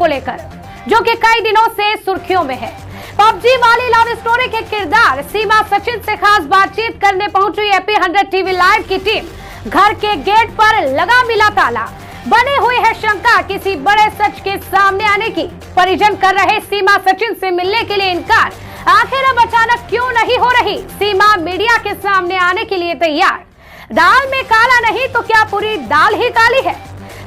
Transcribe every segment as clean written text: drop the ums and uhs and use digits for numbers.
लेकर, जो कि कई दिनों से सुर्खियों में है। पबजी वाली लव स्टोरी के किरदार सीमा सचिन से खास बातचीत करने पहुंची एपी 100 टीवी लाइव की टीम। घर के गेट पर लगा मिला ताला, बनी हुई है शंका किसी बड़े सच के सामने आने की। परिजन कर रहे सीमा सचिन से मिलने के लिए इनकार, आखिर अब अचानक क्यों नहीं हो रही सीमा मीडिया के सामने आने के लिए तैयार। दाल में काला नहीं तो क्या पूरी दाल ही काली है।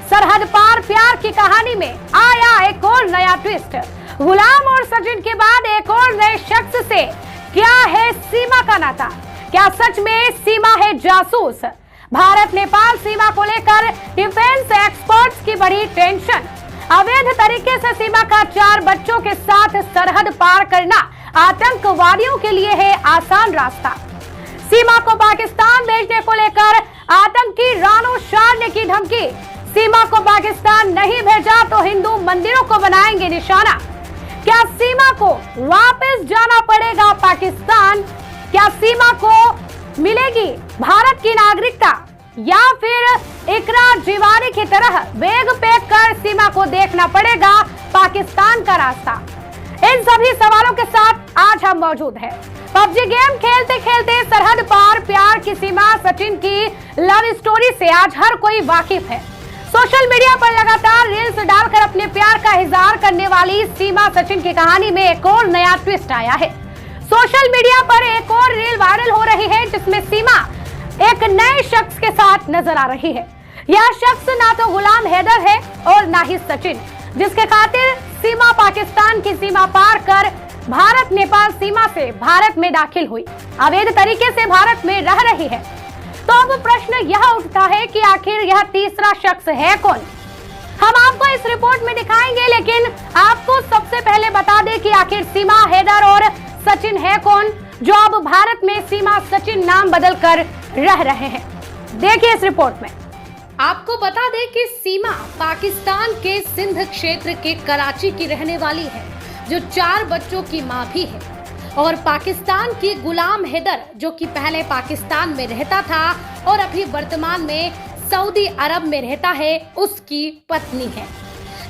सरहद पार प्यार की कहानी में आया एक और नया ट्विस्ट। गुलाम और सचिन के बाद एक और नए शख्स से क्या है सीमा का नाता? क्या सच में सीमा है जासूस? भारत नेपाल सीमा को लेकर डिफेंस एक्सपर्ट्स की बड़ी टेंशन। अवैध तरीके से सीमा का 4 बच्चों के साथ सरहद पार करना आतंकवादियों के लिए है आसान रास्ता। सीमा को पाकिस्तान भेजने को लेकर आतंकी रानो शारने की धमकी। सीमा को पाकिस्तान नहीं भेजा तो हिंदू मंदिरों को बनाएंगे निशाना। क्या सीमा को वापस जाना पड़ेगा पाकिस्तान? क्या सीमा को मिलेगी भारत की नागरिकता, या फिर इकरार जीवानी की तरह बैग पैक कर सीमा को देखना पड़ेगा पाकिस्तान का रास्ता? इन सभी सवालों के साथ आज हम मौजूद हैं। पबजी गेम खेलते खेलते सरहद पार प्यार की सीमा सचिन की लव स्टोरी से आज हर कोई वाकिफ है। सोशल मीडिया पर लगातार रील्स डालकर अपने प्यार का इजहार करने वाली सीमा सचिन की कहानी में एक और नया ट्विस्ट आया है। सोशल मीडिया पर एक और रील वायरल हो रही है जिसमें सीमा एक नए शख्स के साथ नजर आ रही है। यह शख्स ना तो गुलाम हैदर है और ना ही सचिन, जिसके खातिर सीमा पाकिस्तान की सीमा पार कर भारत नेपाल सीमा से भारत में दाखिल हुई, अवैध तरीके से भारत में रह रही है। तो अब प्रश्न यह उठता है कि आखिर यह तीसरा शख्स है कौन? हम आपको इस रिपोर्ट में दिखाएंगे, लेकिन आपको सबसे पहले बता दें कि आखिर सीमा हैदर और सचिन है कौन, जो अब भारत में सीमा सचिन नाम बदलकर रह रहे हैं। देखिए इस रिपोर्ट में। आपको बता दें कि सीमा पाकिस्तान के सिंध क्षेत्र के कराची की रहने वाली है, जो 4 बच्चों की मां भी है, और पाकिस्तान की गुलाम हैदर, जो कि पहले पाकिस्तान में रहता था और अभी वर्तमान में सऊदी अरब में रहता है, उसकी पत्नी है।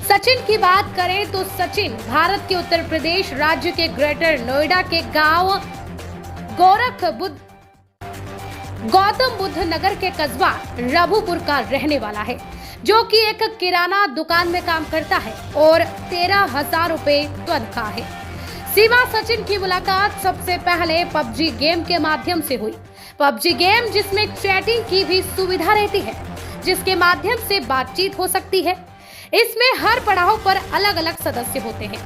सचिन की बात करें तो सचिन भारत के उत्तर प्रदेश राज्य के ग्रेटर नोएडा के गांव गौतम बुद्ध नगर के कस्बा रघुपुर का रहने वाला है, जो कि एक किराना दुकान में काम करता है और 13,000 रुपए तनख्वाह है। सीमा सचिन की मुलाकात सबसे पहले पबजी गेम के माध्यम से हुई। पबजी गेम जिसमें चैटिंग की भी सुविधा रहती है, जिसके माध्यम से बातचीत हो सकती है। इसमें हर पड़ाव पर अलग अलग सदस्य होते हैं,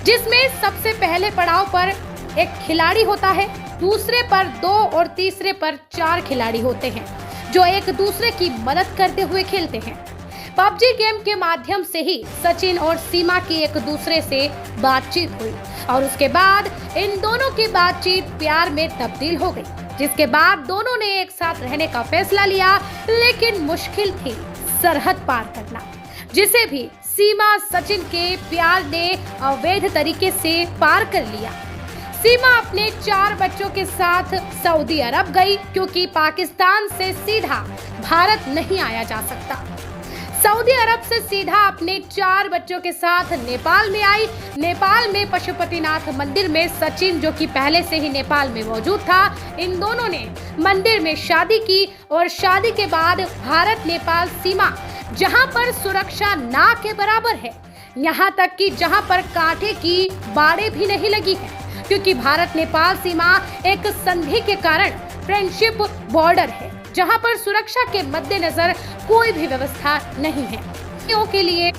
जिसमें सबसे पहले पड़ाव पर एक खिलाड़ी होता है, दूसरे पर 2 और तीसरे पर 4 खिलाड़ी होते हैं, जो एक दूसरे की मदद करते हुए खेलते हैं। पबजी गेम के माध्यम से ही सचिन और सीमा की एक दूसरे से बातचीत हुई और उसके बाद इन दोनों की बातचीत प्यार में तब्दील हो गई, जिसके बाद दोनों ने एक साथ रहने का फैसला लिया। लेकिन मुश्किल थी सरहद पार करना, जिसे भी सीमा सचिन के प्यार ने अवैध तरीके से पार कर लिया। सीमा अपने 4 बच्चों के साथ सऊदी अरब गई, क्योंकि पाकिस्तान से सीधा भारत नहीं आया जा सकता। सऊदी अरब से सीधा अपने 4 बच्चों के साथ नेपाल में आई। नेपाल में पशुपतिनाथ मंदिर में सचिन, जो कि पहले से ही नेपाल में मौजूद था, इन दोनों ने मंदिर में शादी की और शादी के बाद भारत नेपाल सीमा, जहां पर सुरक्षा ना के बराबर है, यहाँ तक कि जहां पर कांटे की बाड़े भी नहीं लगी है, क्योंकि भारत नेपाल सीमा एक संधि के कारण फ्रेंडशिप बॉर्डर है, जहां पर सुरक्षा के मद्देनजर कोई भी व्यवस्था नहीं है के लिए,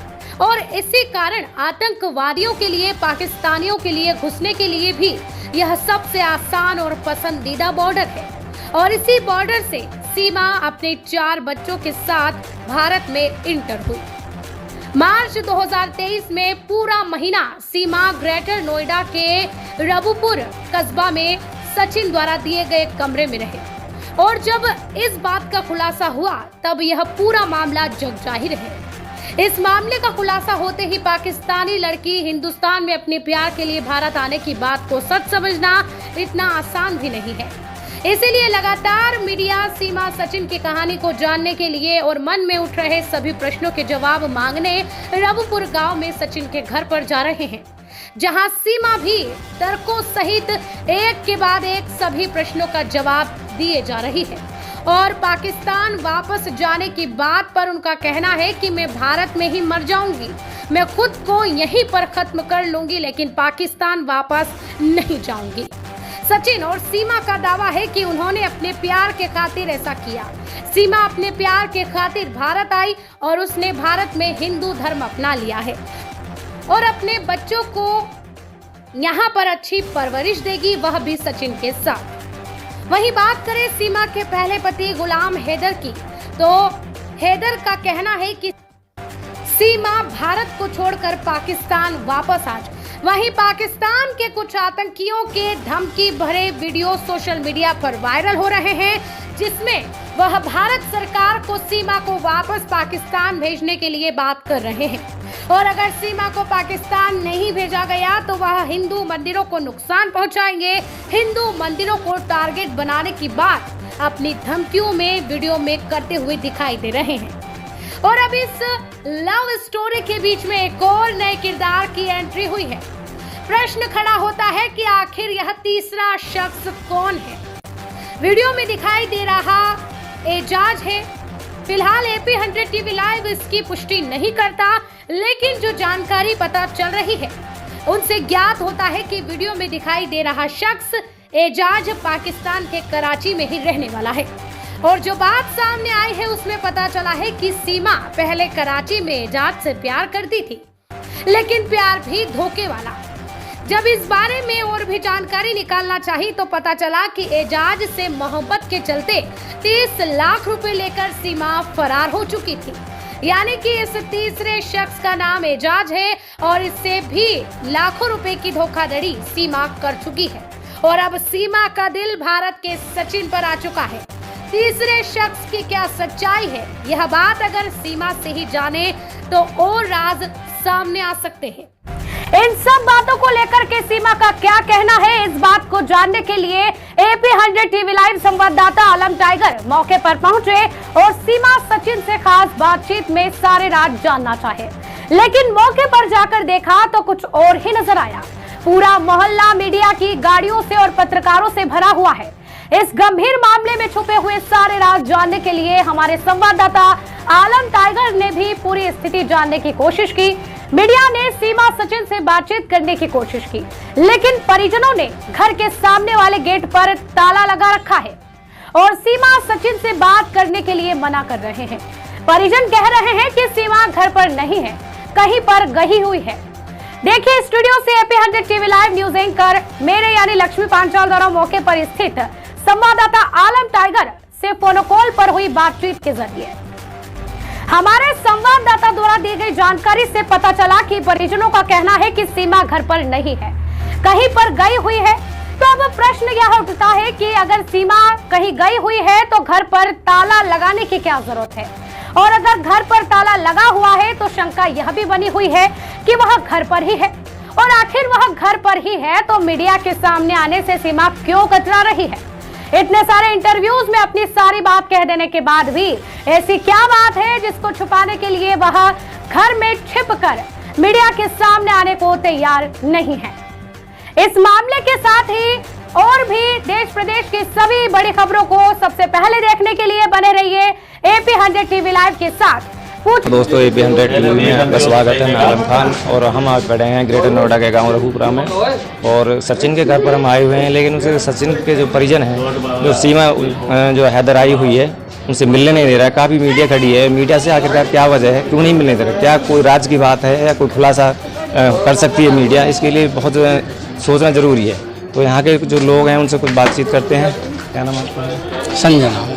और इसी कारण आतंकवादियों के लिए, पाकिस्तानियों के लिए घुसने के लिए भी यह सबसे आसान और पसंदीदा बॉर्डर है। और इसी बॉर्डर से सीमा अपने 4 बच्चों के साथ भारत में इंटर हुई। मार्च 2023 में पूरा महीना सीमा ग्रेटर नोएडा के रघुपुर कस्बा में सचिन द्वारा दिए गए कमरे में रहे, और जब इस बात का खुलासा हुआ तब यह पूरा मामला जग जाहिर है। इस मामले का खुलासा होते ही पाकिस्तानी लड़की हिंदुस्तान में अपने प्यार के लिए भारत आने की बात को सच समझना इतना आसान भी नहीं है। इसीलिए लगातार मीडिया सीमा सचिन की कहानी को जानने के लिए और मन में उठ रहे सभी प्रश्नों के जवाब मांगने रबुपुर गांव में सचिन के घर पर जा रहे हैं, जहां सीमा भी तर्कों सहित एक के बाद एक सभी प्रश्नों का जवाब दिए जा रही है। और पाकिस्तान वापस जाने की बात पर उनका कहना है कि मैं भारत में ही मर जाऊंगी, मैं खुद को यहीं पर खत्म कर लूंगी, लेकिन पाकिस्तान वापस नहीं जाऊंगी। सचिन और सीमा का दावा है कि उन्होंने अपने प्यार के खातिर ऐसा किया। सीमा अपने प्यार के खातिर भारत आई और उसने भारत में हिंदू धर्म अपना लिया है और अपने बच्चों को यहाँ पर अच्छी परवरिश देगी, वह भी सचिन के साथ। वहीं बात करें सीमा के पहले पति गुलाम हैदर की, तो हैदर का कहना है कि सीमा भारत को छोड़कर पाकिस्तान वापस आ जाए। वहीं पाकिस्तान के कुछ आतंकियों के धमकी भरे वीडियो सोशल मीडिया पर वायरल हो रहे हैं, जिसमें वह भारत सरकार को सीमा को वापस पाकिस्तान भेजने के लिए बात कर रहे हैं और अगर सीमा को पाकिस्तान नहीं भेजा गया तो वह हिंदू मंदिरों को नुकसान पहुंचाएंगे, हिंदू मंदिरों को टारगेट बनाने की बात अपनी धमकियों में वीडियो में करते हुए दिखाई दे रहे हैं। और अब इस लव स्टोरी के बीच में एक और नए किरदार की एंट्री हुई है। प्रश्न खड़ा होता है कि आखिर यह तीसरा शख्स कौन है। वीडियो में दिखाई दे रहा एजाज है। फिलहाल AP 100 TV लाइव इसकी पुष्टि नहीं करता, लेकिन जो जानकारी पता चल रही है उनसे ज्ञात होता है कि वीडियो में दिखाई दे रहा शख्स एजाज पाकिस्तान के कराची में ही रहने वाला है। और जो बात सामने आई है उसमें पता चला है कि सीमा पहले कराची में एजाज से प्यार करती थी, लेकिन प्यार भी धोखे वाला। जब इस बारे में और भी जानकारी निकालना चाहिए तो पता चला कि एजाज से मोहब्बत के चलते 30 लाख रुपए लेकर सीमा फरार हो चुकी थी। यानी कि इस तीसरे शख्स का नाम एजाज है और इससे भी लाखों रुपए की धोखाधड़ी सीमा कर चुकी है और अब सीमा का दिल भारत के सचिन पर आ चुका है। तीसरे शख्स की क्या सच्चाई है, यह बात अगर सीमा से ही जाने तो और राज सामने आ सकते हैं। इन सब बातों को लेकर के सीमा का क्या कहना है, इस बात को जानने के लिए AP 100 TV लाइव संवाददाता आलम टाइगर मौके पर पहुंचे और सीमा सचिन से खास बातचीत में सारे राज जानना चाहे, लेकिन मौके पर जाकर देखा तो कुछ और ही नजर आया। पूरा मोहल्ला मीडिया की गाड़ियों से और पत्रकारों से भरा हुआ है। इस गंभीर मामले में छुपे हुए सारे राज जानने के लिए हमारे संवाददाता आलम टाइगर ने भी पूरी स्थिति जानने की कोशिश की। मीडिया ने सीमा सचिन से बातचीत करने की कोशिश की, लेकिन परिजनों ने घर के सामने वाले गेट पर ताला लगा रखा है और सीमा सचिन से बात करने के लिए मना कर रहे हैं। परिजन कह रहे हैं कि सीमा घर पर नहीं है, कहीं पर गई हुई है। देखिए, स्टूडियो से AP 100 TV live news anchor मेरे यानी लक्ष्मी पांचाल द्वारा मौके पर स्थित संवाददाता आलम टाइगर से फोन कॉल पर हुई बातचीत के जरिए। हमारे संवाददाता द्वारा दी गई जानकारी से पता चला कि परिजनों का कहना है कि सीमा घर पर नहीं है, कहीं पर गई हुई है। तो अब प्रश्न यह उठता है कि अगर सीमा कहीं गई हुई है तो घर पर ताला लगाने की क्या जरूरत है, और अगर घर पर ताला लगा हुआ है तो शंका यह भी बनी हुई है कि वह घर पर ही है, और आखिर वह घर पर ही है तो मीडिया के सामने आने से सीमा क्यों कतरा रही है। इतने सारे इंटरव्यूज में अपनी सारी बात कह देने के बाद भी ऐसी क्या बात है जिसको छुपाने के लिए वह घर में छिपकर मीडिया के सामने आने को तैयार नहीं है। इस मामले के साथ ही और भी देश प्रदेश की सभी बड़ी खबरों को सबसे पहले देखने के लिए बने रहिए AP 100 TV लाइव के साथ। दोस्तों, AP 100 TV में आपका स्वागत है। मैं आलम खान और हम आज खड़े हैं ग्रेटर नोएडा के गांव रघुपुरा में और सचिन के घर पर हम आए हुए हैं, लेकिन उसे सचिन के जो परिजन हैं, जो सीमा जो हैदर आई हुई है, उनसे मिलने नहीं दे रहा है। काफ़ी मीडिया खड़ी है, मीडिया से आखिरकार क्या वजह है, क्यों नहीं मिलने दे रहा? क्या कोई राज की बात है या कोई खुलासा कर सकती है मीडिया? इसके लिए बहुत सोचना जरूरी है। तो यहाँ के जो लोग हैं उनसे कुछ बातचीत करते हैं। क्या नाम आपका? संजय नाम।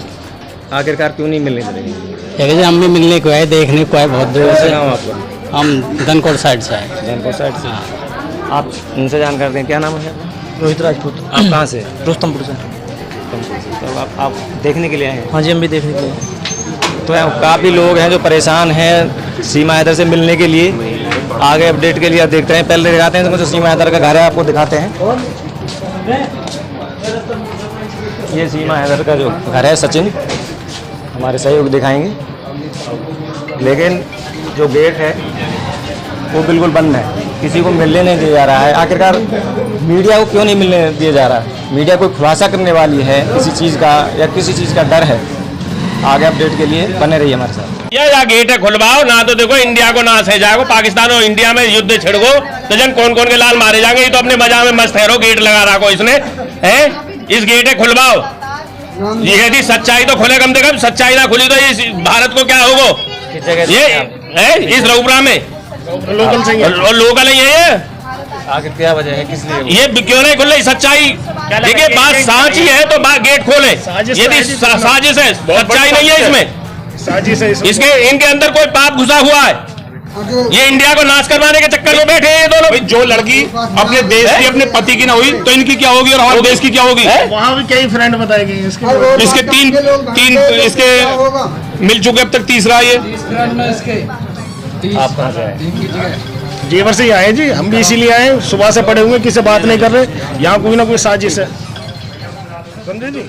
आखिरकार क्यों नहीं मिलने दे रही? जैसे हम भी मिलने को आए, देखने को आए, बहुत दूर से। नाम आपका? हम धनकोट साइड से आए। धनकोट साइड से? आप उनसे जानकारी दें। क्या नाम है? रोहित राजपूत। आप कहाँ से? रुस्तमपुर से। तो आप देखने के लिए आए हैं? हाँ जी, हम भी देखने के लिए। तो काफ़ी लोग हैं जो परेशान हैं सीमा हैदर से मिलने के लिए। आगे अपडेट के लिए आप देखते हैं, पहले दिखाते हैं तो सीमा हैदर का घर है, आपको दिखाते हैं। ये सीमा हैदर का जो घर है सचिन, हमारे सहयोग दिखाएंगे, लेकिन जो गेट है वो बिल्कुल बंद है, किसी को मिलने नहीं दिया जा रहा है। आखिरकार मीडिया को क्यों नहीं मिलने दिया जा रहा है? मीडिया कोई खुलासा करने वाली है किसी चीज़ का या किसी चीज़ का डर है? आगे अपडेट के लिए बने रहिए हमारे साथ। या गेट है खुलवाओ ना, तो देखो इंडिया को नाश है जाएगा, पाकिस्तान और इंडिया में युद्ध छिड़को तो जन कौन कौन के लाल मारे जाएंगे। ये तो अपने मजा में मस्त है, गेट लगा रखा इसने है। इस गेट है खुलवाओ, ये यदि सच्चाई तो खुले, कम से कम सच्चाई ना खुली तो इस भारत को क्या होगा? ये है इस रघुपुरा में लोकल से और लोकल है ये। आखिर क्या वजह है, किस लिए ये क्यों नहीं खुल रही? सच्चाई देखिए, बात सच ही है तो गेट खोले। यदि साजिश है, सच्चाई नहीं है इसमें, साजिश है इसके इनके अंदर कोई पाप घुसा हुआ है। ये इंडिया को नाश करवाने के चक्कर में बैठे हैं ये दोनों। जो लड़की अपने देश की अपने पति की ना हुई तो इनकी क्या होगी और हमारे देश की क्या होगी? वहाँ भी कई फ्रेंड बताए गए इसके तीन इसके मिल चुके, अब तक तीसरा ये। आप कहाँ से आए? जेवर से ही आए जी, हम भी इसीलिए आए, सुबह से पड़े हुए, किसी से बात नहीं कर रहे, यहाँ कोई ना कोई साजिश है, समझे जी।